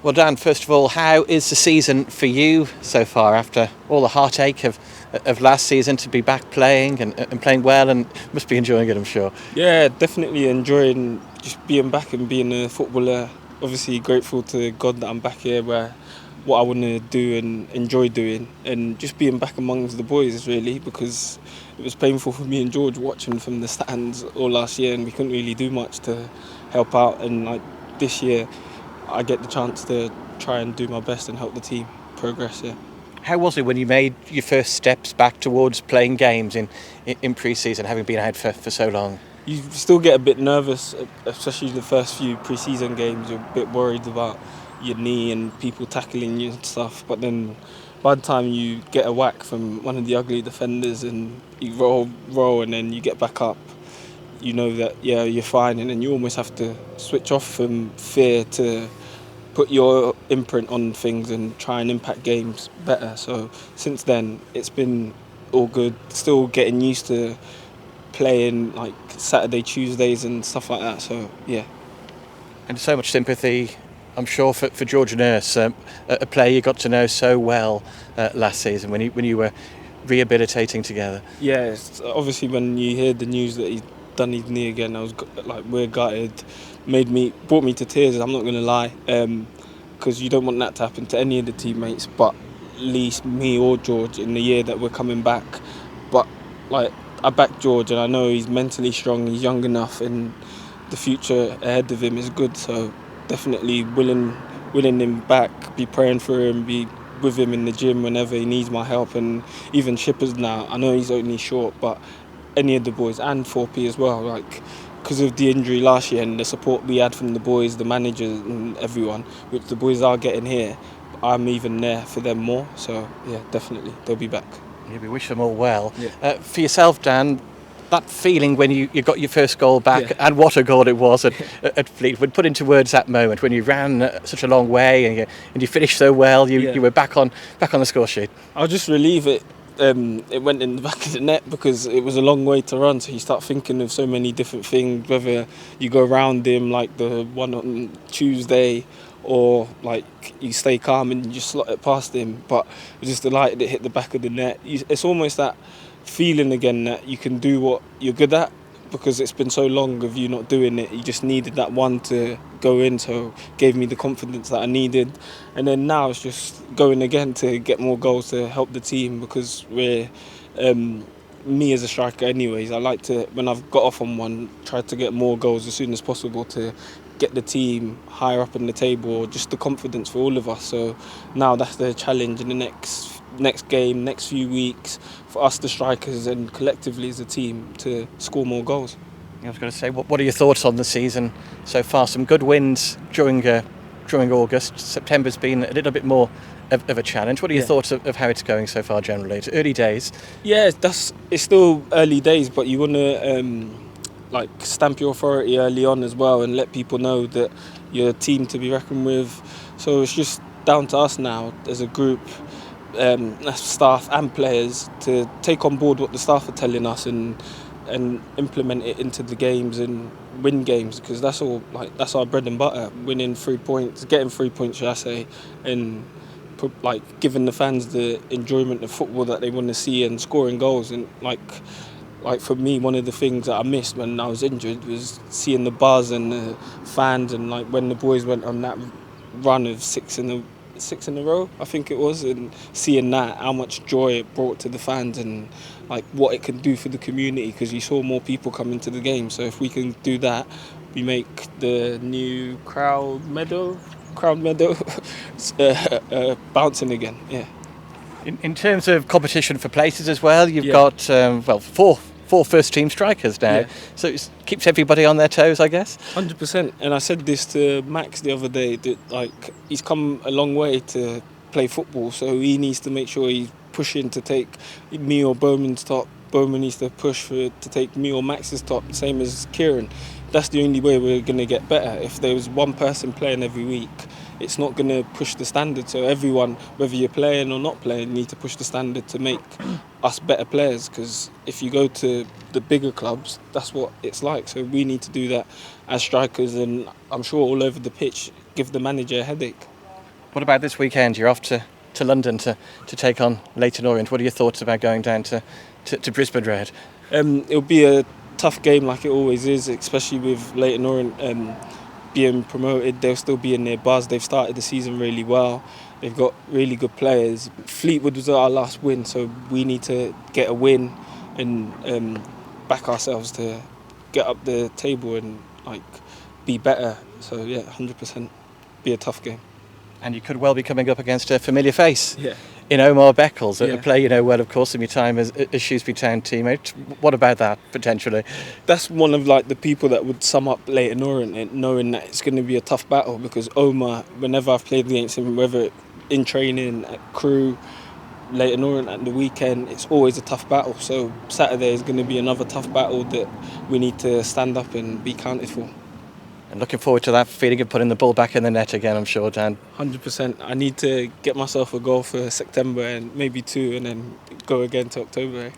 Well, Dan, first of all, how is the season for you so far after all the heartache of last season to be back playing and playing well and must be enjoying it, I'm sure. Yeah, definitely enjoying just being back and being a footballer. Obviously grateful to God that I'm back here where what I want to do and enjoy doing, and just being back amongst the boys really, because it was painful for me and George watching from the stands all last year and we couldn't really do much to help out, and like this year I get the chance to try and do my best and help the team progress. Yeah. How was it when you made your first steps back towards playing games in pre-season, having been out for so long? You still get a bit nervous, especially the first few pre-season games. You're a bit worried about your knee and people tackling you and stuff. But then by the time you get a whack from one of the ugly defenders and you roll and then you get back up, you know that, yeah, you're fine. And then you almost have to switch off from fear to put your imprint on things and try and impact games better. So since then, it's been all good. Still getting used to playing like Saturday, Tuesdays and stuff like that. So yeah. And so much sympathy, I'm sure, for George Nurse, a player you got to know so well last season when you were rehabilitating together. Yeah, obviously when you hear the news that he's done his knee again, I was like, we're gutted. Brought me to tears. I'm not gonna lie, because you don't want that to happen to any of the teammates, but at least me or George in the year that we're coming back. But like, I back George, and I know he's mentally strong. He's young enough, and the future ahead of him is good. So definitely willing him back. Be praying for him. Be with him in the gym whenever he needs my help, and even Shippers now. I know he's only short, but any of the boys and 4P as well. Like, because of the injury last year and the support we had from the boys, the managers and everyone, which the boys are getting here, I'm even there for them more. So yeah, definitely they'll be back. Yeah, we wish them all well. Yeah. For yourself, Dan, that feeling when you got your first goal back, Yeah. and what a goal it was at Fleetwood, put into words that moment when you ran such a long way and you finished so well, you were back on the score sheet. I'll just relieve it. It went in the back of the net because it was a long way to run. So you start thinking of so many different things, whether you go around him like the one on Tuesday, or like you stay calm and you just slot it past him. But I was just delighted it hit the back of the net. It's almost that feeling again that you can do what you're good at, because it's been so long of you not doing it. You just needed that one to go in, so gave me the confidence that I needed. And then now it's just going again to get more goals to help the team, because we're me as a striker anyways, I like to, when I've got off on one, try to get more goals as soon as possible to get the team higher up in the table, or just the confidence for all of us. So now that's the challenge in the next game, next few weeks, for us the strikers and collectively as a team to score more goals. I was going to say, what are your thoughts on the season so far? Some good wins during August. September's been a little bit more of a challenge. What are your thoughts of how it's going so far generally? It's early days. Yeah, it's still early days, but you want to like stamp your authority early on as well and let people know that you're a team to be reckoned with. So it's just down to us now as a group, staff and players, to take on board what the staff are telling us and implement it into the games and win games, because that's our bread and butter. Winning 3 points, getting 3 points, should I say, and giving the fans the enjoyment of football that they want to see and scoring goals. And like for me, one of the things that I missed when I was injured was seeing the buzz and the fans, and like when the boys went on that run of six in a row, I think it was, and seeing that, how much joy it brought to the fans and like what it can do for the community, because you saw more people come into the game. So if we can do that, we make the new crowd meadow bouncing again. Yeah. In terms of competition for places as well, you've got four first team strikers now, so it keeps everybody on their toes, I guess. 100%. And I said this to Max the other day, that like he's come a long way to play football, so he needs to make sure he's pushing to take me or Bowman's top. Bowman needs to push to take me or Max's top, same as Kieran. That's the only way we're going to get better. If there was one person playing every week, it's not going to push the standard. So everyone, whether you're playing or not playing, need to push the standard to make us better players, because if you go to the bigger clubs, that's what it's like. So we need to do that as strikers, and I'm sure all over the pitch give the manager a headache. What about this weekend? You're off to London to take on Leyton Orient. What are your thoughts about going down to Brisbane Red? It'll be a tough game like it always is, especially with Leyton Orient being promoted. They'll still be in their buzz. They've started the season really well. They've got really good players. Fleetwood was our last win, so we need to get a win and back ourselves to get up the table and be better. So yeah, 100%. Be a tough game. And you could well be coming up against a familiar face. Yeah. In Omar Beckles, Yeah. a player you know well, of course, in your time as Shrewsbury Town teammate. What about that, potentially? That's one of the people that would sum up Leyton Orient, knowing that it's going to be a tough battle, because Omar, whenever I've played against him, whether in training, at crew, Leyton Orient at the weekend, it's always a tough battle. So Saturday is going to be another tough battle that we need to stand up and be counted for. And looking forward to that feeling of putting the ball back in the net again, I'm sure, Dan. 100%. I need to get myself a goal for September and maybe 2, and then go again to October.